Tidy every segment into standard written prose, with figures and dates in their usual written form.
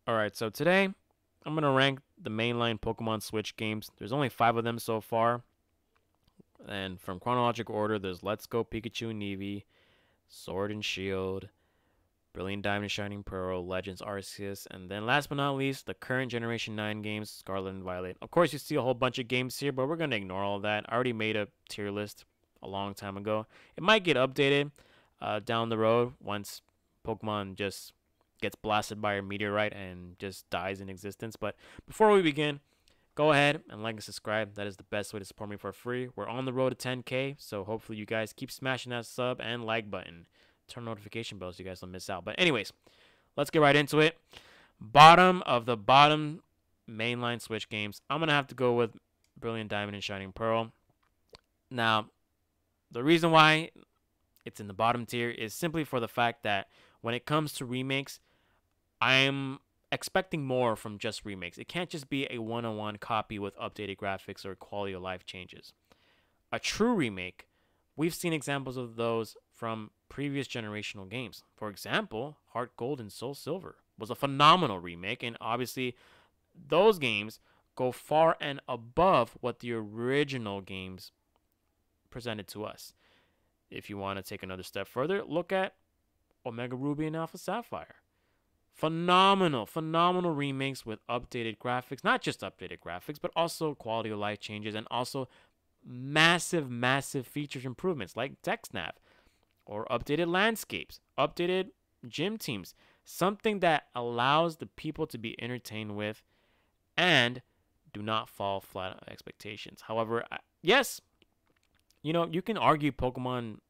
Alright, so today I'm going to rank the mainline Pokemon Switch games. There's only 5 of them so far. And from chronological order, there's Let's Go Pikachu and Eevee, Sword and Shield, Brilliant Diamond and Shining Pearl, Legends Arceus, and then last but not least, the current Generation 9 games, Scarlet and Violet. Of course, you see a whole bunch of games here, but we're going to ignore all that. I already made a tier list a long time ago. It might get updated down the road once Pokemon just gets blasted by a meteorite and just dies in existence. But before we begin, go ahead and like and subscribe. That is the best way to support me for free. We're on the road to 10K, so hopefully you guys keep smashing that sub and like button. Turn notification bells so you guys don't miss out. But anyways, let's get right into it. Bottom of the bottom mainline Switch games. I'm going to have to go with Brilliant Diamond and Shining Pearl. Now, the reason why it's in the bottom tier is simply for the fact that when it comes to remakes, I'm expecting more from just remakes. It can't just be a one-on-one copy with updated graphics or quality of life changes. A true remake, we've seen examples of those from previous generational games. For example, Heart Gold and Soul Silver was a phenomenal remake, and obviously those games go far and above what the original games presented to us. If you want to take another step further, look at Omega Ruby and Alpha Sapphire. Phenomenal remakes with updated graphics. Not just updated graphics, but also quality of life changes and also massive features improvements like DexNav or updated landscapes, updated gym teams. Something that allows the people to be entertained with and do not fall flat on expectations. However, yes, you can argue Pokemon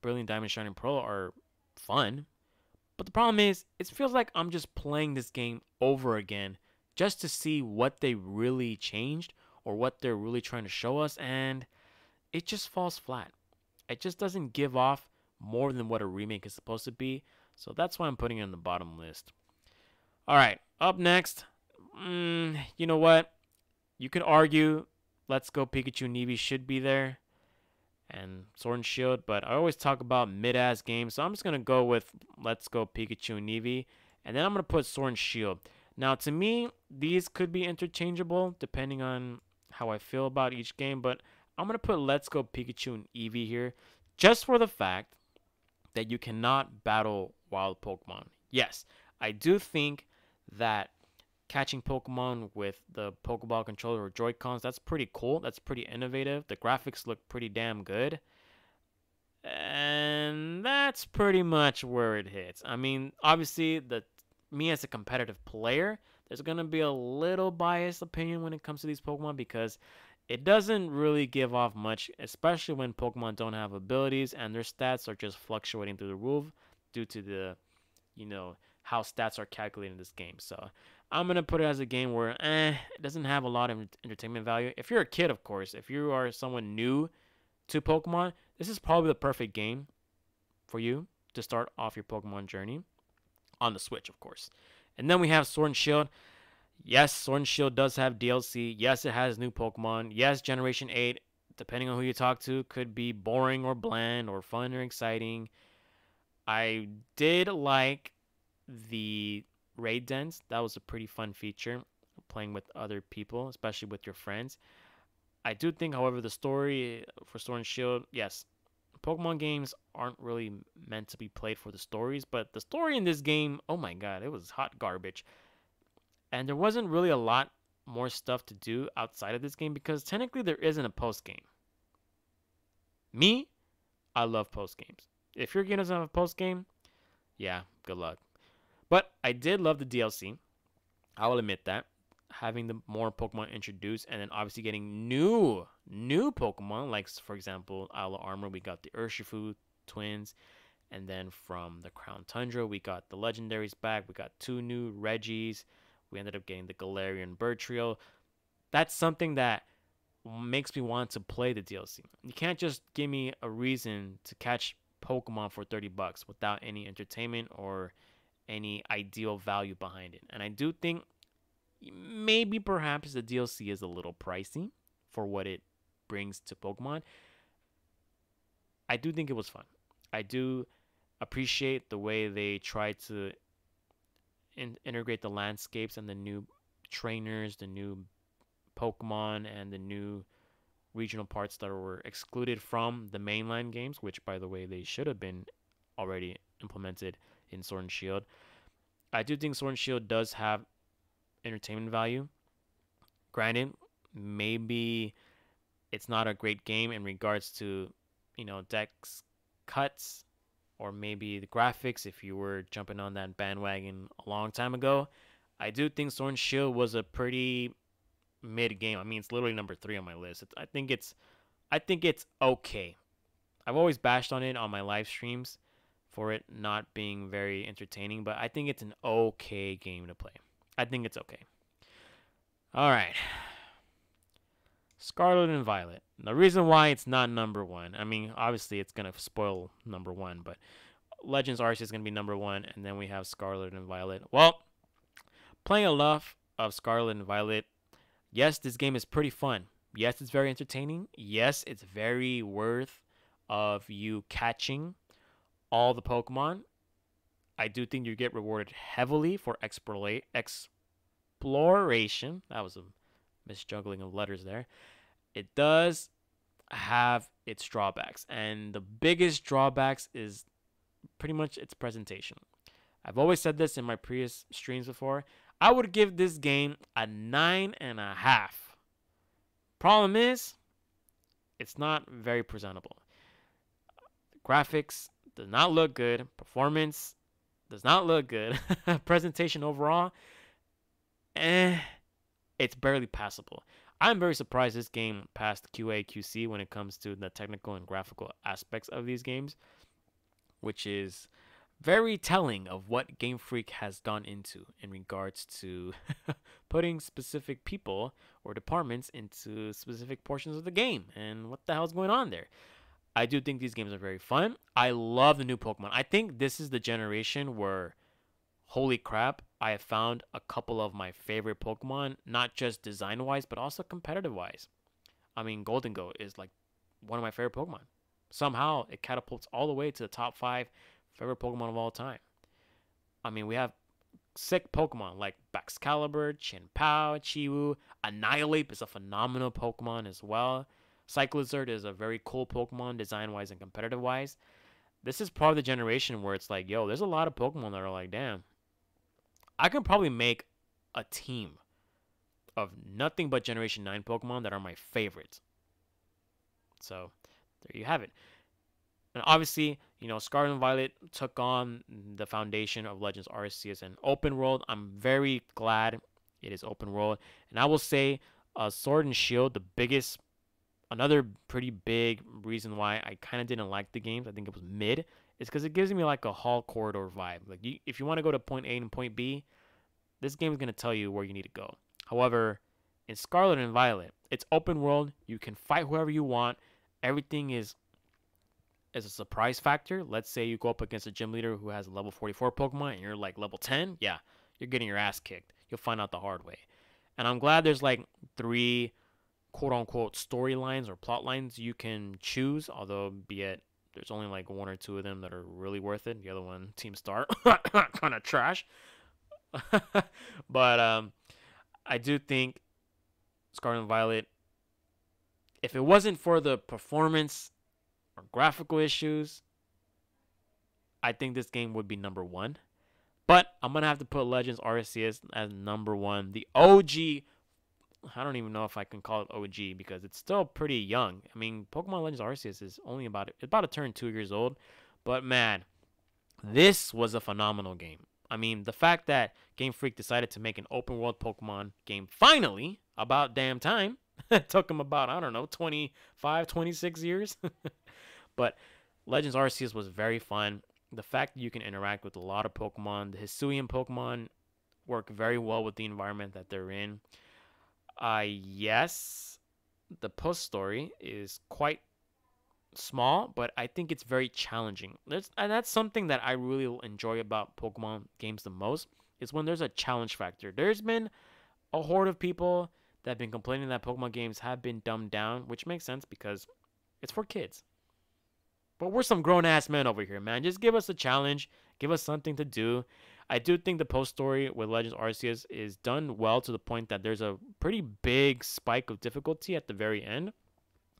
Brilliant Diamond Shining Pearl are fun. But the problem is, it feels like I'm just playing this game over again just to see what they really changed or what they're really trying to show us, and it just falls flat. It just doesn't give off more than what a remake is supposed to be, so that's why I'm putting it on the bottom list. Alright, up next, you know what? You could argue Let's Go Pikachu and Eevee should be there, and Sword and Shield, but I always talk about mid-ass games, so I'm just going to go with Let's Go Pikachu and Eevee, and then I'm going to put Sword and Shield. Now, to me, these could be interchangeable depending on how I feel about each game, but I'm going to put Let's Go Pikachu and Eevee here just for the fact that you cannot battle wild Pokemon. Yes, I do think that catching Pokemon with the Pokeball controller or Joy-Cons, that's pretty cool. That's pretty innovative. The graphics look pretty damn good. And that's pretty much where it hits. I mean, obviously, me as a competitive player, there's going to be a little biased opinion when it comes to these Pokemon because it doesn't really give off much, especially when Pokemon don't have abilities and their stats are just fluctuating through the roof due to the, how stats are calculated in this game. So I'm going to put it as a game where it doesn't have a lot of entertainment value. If you're a kid, of course, if you are someone new to Pokemon, this is probably the perfect game for you to start off your Pokemon journey on the Switch, of course. And then we have Sword and Shield. Yes, Sword and Shield does have DLC. Yes, it has new Pokemon. Yes, Generation 8, depending on who you talk to, could be boring or bland or fun or exciting. I did like the raid dens. That was a pretty fun feature, playing with other people, especially with your friends. I do think, however, the story for Sword and Shield, yes, Pokemon games aren't really meant to be played for the stories, but the story in this game, oh my god, it was hot garbage. And there wasn't really a lot more stuff to do outside of this game because technically there isn't a post game. Me, I love post games. If your game doesn't have a post game, yeah, good luck. But I did love the DLC. I will admit that. Having the more Pokemon introduced and then obviously getting new Pokemon, like for example, Isle of Armor, we got the Urshifu twins. And then from the Crown Tundra, we got the legendaries back. We got 2 new Reggies. We ended up getting the Galarian Bird Trio. That's something that makes me want to play the DLC. You can't just give me a reason to catch Pokemon for $30 without any entertainment or any ideal value behind it. And I do think maybe perhaps the DLC is a little pricey for what it brings to Pokemon. I do think it was fun. I do appreciate the way they tried to integrate the landscapes and the new trainers, the new Pokemon, and the new regional parts that were excluded from the mainline games, which, by the way, they should have been already implemented in Sword and Shield. I do think Sword and Shield does have entertainment value. Granted, maybe it's not a great game in regards to, dex cuts or maybe the graphics if you were jumping on that bandwagon a long time ago. I do think Sword and Shield was a pretty mid game. I mean, it's literally number 3 on my list. I think it's okay. I've always bashed on it on my live streams for it not being very entertaining, but I think it's an okay game to play. I think it's okay. All right. Scarlet and Violet. The reason why it's not number 1, I mean, obviously it's going to spoil number 1, but Legends Arceus is going to be number 1, and then we have Scarlet and Violet. Well, playing enough of Scarlet and Violet, yes, this game is pretty fun. Yes, it's very entertaining. Yes, it's very worth of you catching all the Pokemon. I do think you get rewarded heavily for exploration. That was a misjuggling of letters there. It does have its drawbacks, and the biggest drawbacks is pretty much its presentation. I've always said this in my previous streams before. I would give this game a 9.5. Problem is, it's not very presentable. Graphics does not look good. Performance does not look good. Presentation overall, it's barely passable. I'm very surprised this game passed QA QC when it comes to the technical and graphical aspects of these games, which is very telling of what Game Freak has gone into in regards to putting specific people or departments into specific portions of the game and what the hell's going on there. I do think these games are very fun. I love the new Pokemon. I think this is the generation where, holy crap, I have found a couple of my favorite Pokemon, not just design-wise, but also competitive-wise. I mean, Golden Go is like one of my favorite Pokemon. Somehow, it catapults all the way to the top 5 favorite Pokemon of all time. I mean, we have sick Pokemon like Baxcalibur, Chien-Pao, Chiwu. Annihilate is a phenomenal Pokemon as well. Cyclizard is a very cool Pokemon design-wise and competitive-wise. This is part of the generation where it's like, yo, there's a lot of Pokemon that are like, damn, I can probably make a team of nothing but Generation 9 Pokemon that are my favorites. So, there you have it. And obviously, Scarlet and Violet took on the foundation of Legends Arceus and open world. I'm very glad it is open world. And I will say, Sword and Shield, another pretty big reason why I kind of didn't like the games, I think it was mid, is because it gives me like a hall corridor vibe. Like, if you want to go to point A and point B, this game is going to tell you where you need to go. However, in Scarlet and Violet, it's open world. You can fight whoever you want. Everything is a surprise factor. Let's say you go up against a gym leader who has a level 44 Pokemon and you're like level 10. Yeah, you're getting your ass kicked. You'll find out the hard way. And I'm glad there's like 3 quote-unquote storylines or plot lines you can choose, although be it there's only like 1 or 2 of them that are really worth it. The other one, Team Star, kind of trash. But I do think Scarlet and Violet, if it wasn't for the performance or graphical issues, I think this game would be number 1. But I'm going to have to put Legends Arceus as number 1. The OG, I don't even know if I can call it OG because it's still pretty young. I mean, Pokemon Legends Arceus is only about to turn 2 years old. But man, this was a phenomenal game. I mean, the fact that Game Freak decided to make an open world Pokemon game finally, about damn time. It took them about, 25, 26 years. But Legends Arceus was very fun. The fact that you can interact with a lot of Pokemon, the Hisuian Pokemon work very well with the environment that they're in. Yes, the post story is quite small, but I think it's very challenging. And that's something that I really enjoy about Pokemon games the most, is when there's a challenge factor. There's been a horde of people that have been complaining that Pokemon games have been dumbed down, which makes sense because it's for kids. But we're some grown-ass men over here, man. Just give us a challenge. Give us something to do. I do think the post story with Legends Arceus is done well to the point that there's a pretty big spike of difficulty at the very end,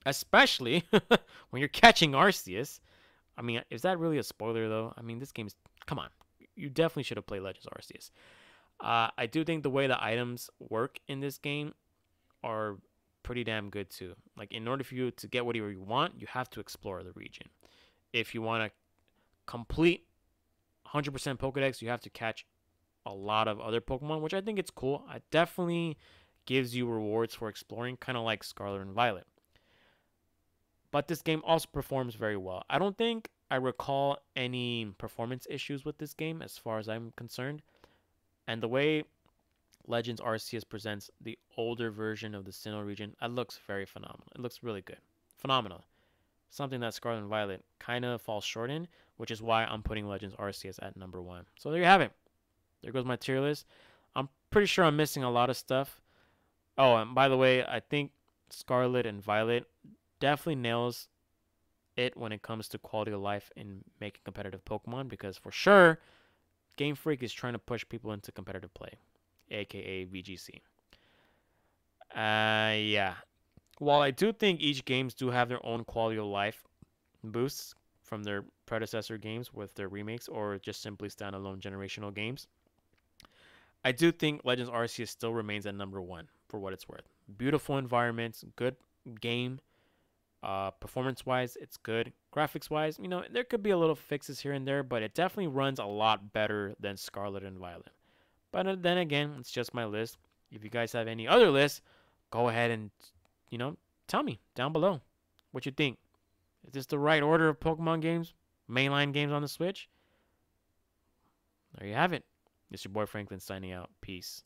especially when you're catching Arceus. I mean, is that really a spoiler though? I mean, this game's come on. You definitely should have played Legends Arceus. I do think the way the items work in this game are pretty damn good too. Like in order for you to get whatever you want, you have to explore the region. If you want to complete 100% Pokedex, you have to catch a lot of other Pokemon, which I think it's cool. It definitely gives you rewards for exploring, kind of like Scarlet and Violet. But this game also performs very well. I don't think I recall any performance issues with this game as far as I'm concerned. And the way Legends Arceus presents the older version of the Sinnoh region, it looks very phenomenal. It looks really good. Phenomenal. Something that Scarlet and Violet kind of falls short in, which is why I'm putting Legends Arceus at number 1. So there you have it. There goes my tier list. I'm pretty sure I'm missing a lot of stuff. Oh, and by the way, I think Scarlet and Violet definitely nails it when it comes to quality of life in making competitive Pokemon, because for sure, Game Freak is trying to push people into competitive play, aka VGC. Yeah. While I do think each games do have their own quality of life boosts from their predecessor games with their remakes or just simply standalone generational games, I do think Legends Arceus still remains at number 1 for what it's worth. Beautiful environments, good game. Performance-wise, it's good. Graphics-wise, there could be a little fixes here and there, but it definitely runs a lot better than Scarlet and Violet. But then again, it's just my list. If you guys have any other lists, go ahead and, tell me down below what you think. Is this the right order of Pokemon games? Mainline games on the Switch? There you have it. It's your boy Franklin signing out. Peace.